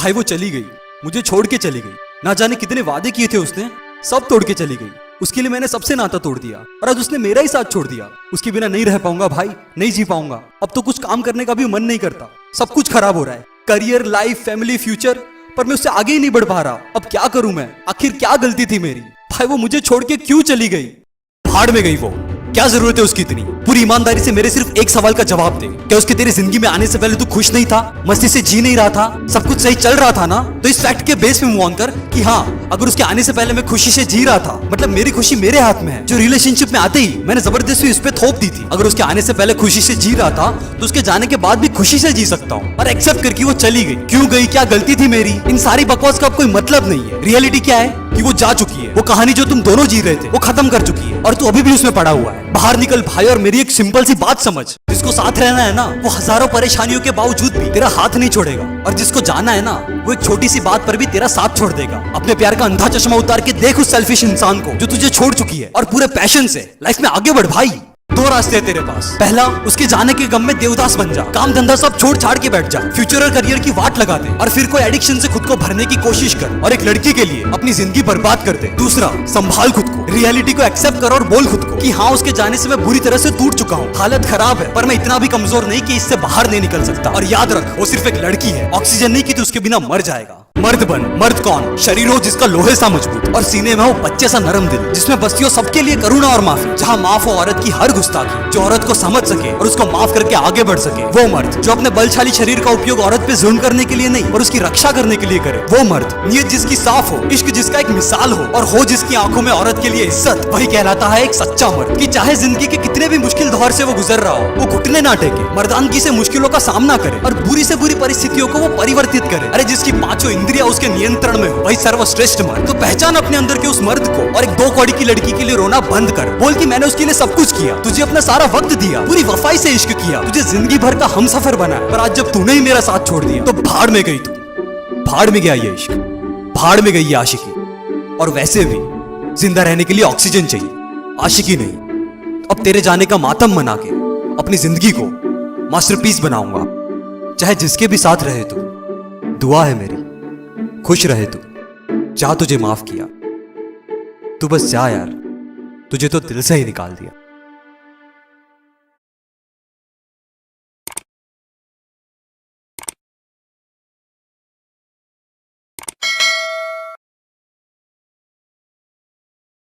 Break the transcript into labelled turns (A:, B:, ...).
A: भाई वो चली गई, मुझे छोड़ के चली गई। ना जाने कितने वादे किए थे उसने, सब तोड़ के चली गई। उसके लिए मैंने सबसे नाता तोड़ दिया और आज उसने मेरा ही साथ छोड़ दिया। उसके बिना नहीं रह पाऊंगा भाई, नहीं जी पाऊंगा। अब तो कुछ काम करने का भी मन नहीं करता, सब कुछ खराब हो रहा है, करियर, लाइफ, फैमिली, फ्यूचर। पर मैं उससे आगे ही नहीं बढ़ पा रहा। अब क्या करूं मैं? आखिर क्या गलती थी मेरी? भाई वो मुझे छोड़ के क्यों चली गई? भाड़ में गई वो, क्या जरूरत है उसकी इतनी? पूरी ईमानदारी से मेरे सिर्फ एक सवाल का जवाब दे, क्या उसके तेरी जिंदगी में आने से पहले तू खुश नहीं था, मस्ती से जी नहीं रहा था, सब कुछ सही चल रहा था ना? तो इस फैक्ट के बेस में मूव ऑन कर कि हाँ, अगर उसके आने से पहले मैं खुशी से जी रहा था, मतलब मेरी खुशी मेरे हाथ में है। जो रिलेशनशिप में आते ही मैंने जबरदस्ती उस पर थोप दी थी। अगर उसके आने से पहले खुशी से जी रहा था तो उसके जाने के बाद भी खुशी से जी सकता हूँ। और एक्सेप्ट करके वो चली गई। क्यों गई, क्या गलती थी मेरी? इन सारी बकवास का अब कोई मतलब नहीं है। रियलिटी क्या है कि वो जा चुकी है। वो कहानी जो तुम दोनों जी रहे थे वो खत्म कर चुकी है और तू अभी भी उसमें पड़ा हुआ है। बाहर निकल भाई और मेरी एक सिंपल सी बात समझ, जिसको साथ रहना है ना, वो हजारों परेशानियों के बावजूद भी तेरा हाथ नहीं छोड़ेगा। और जिसको जाना है ना, वो एक छोटी सी बात पर भी तेरा साथ छोड़ देगा। अपने प्यार का अंधा चश्मा उतार के देख उस सेल्फिश इंसान को जो तुझे छोड़ चुकी है और पूरे पैशन से लाइफ में आगे बढ़ भाई। दो रास्ते हैं तेरे पास। पहला, उसके जाने के गम में देवदास बन जा, काम धंधा सब छोड़ छाड़ के बैठ जा, फ्यूचर और करियर की वाट लगा दे और फिर कोई एडिक्शन से खुद को भरने की कोशिश कर और एक लड़की के लिए अपनी जिंदगी बर्बाद कर दे। दूसरा, संभाल खुद को, रियलिटी को एक्सेप्ट कर और बोल खुद को कि हाँ, उसके जाने से मैं बुरी तरह से टूट चुका हूँ, हालत खराब है, पर मैं इतना भी कमजोर नहीं कि इससे बाहर नहीं निकल सकता। और याद रख, वो सिर्फ एक लड़की है, ऑक्सीजन नहीं कि तू उसके बिना मर जाएगा। मर्द बन। मर्द कौन? शरीर हो जिसका लोहे सा मजबूत और सीने में हो बच्चे सा नरम दिल, जिसमें बस्ती हो सबके लिए करुणा और माफी, जहाँ माफ हो औरत की हर गुस्ताखी, जो औरत को समझ सके और उसको माफ करके आगे बढ़ सके। वो मर्द जो अपने बलशाली शरीर का उपयोग औरत पे जुल्म करने के लिए नहीं और उसकी रक्षा करने के लिए करे। वो मर्द नियत जिसकी साफ हो, इश्क जिसका एक मिसाल हो और हो जिसकी आंखों में औरत के लिए इज्जत, वही कहलाता है एक सच्चा मर्द। कि चाहे जिंदगी के कितने भी मुश्किल दौर से वो गुजर रहा हो, वो घुटने ना टेके, मर्दानगी से मुश्किलों का सामना करे और बुरी से बुरी परिस्थितियों को वो परिवर्तित करे। अरे जिसकी पांचों इंद्रियां उसके नियंत्रण में हो, वही सर्वश्रेष्ठ मर्द। तो पहचान अपने अंदर के उस मर्द को और एक 2 कौड़ी की लड़की के लिए रोना बंद कर। बोल कि मैंने उसके लिए सब कुछ किया, तुझे अपना सारा वक्त दिया, पूरी वफाई से इश्क किया, तुझे जिंदगी भर का हमसफर बनाया, पर आज जब तूने ही मेरा साथ छोड़ दिया तो भाड़ में गई तू। भाड़ में गया ये इश्क, भाड़ में गई ये आशिकी। और वैसे भी जिंदा रहने के लिए ऑक्सीजन चाहिए, आशिकी नहीं। अब तेरे जाने का मातम मना के अपनी जिंदगी को मास्टरपीस बनाऊंगा। चाहे जिसके भी साथ रहे तू, दुआ है मेरी, खुश रहे तू। जा, तुझे माफ किया, तू बस जा यार, तुझे तो दिल से ही निकाल दिया।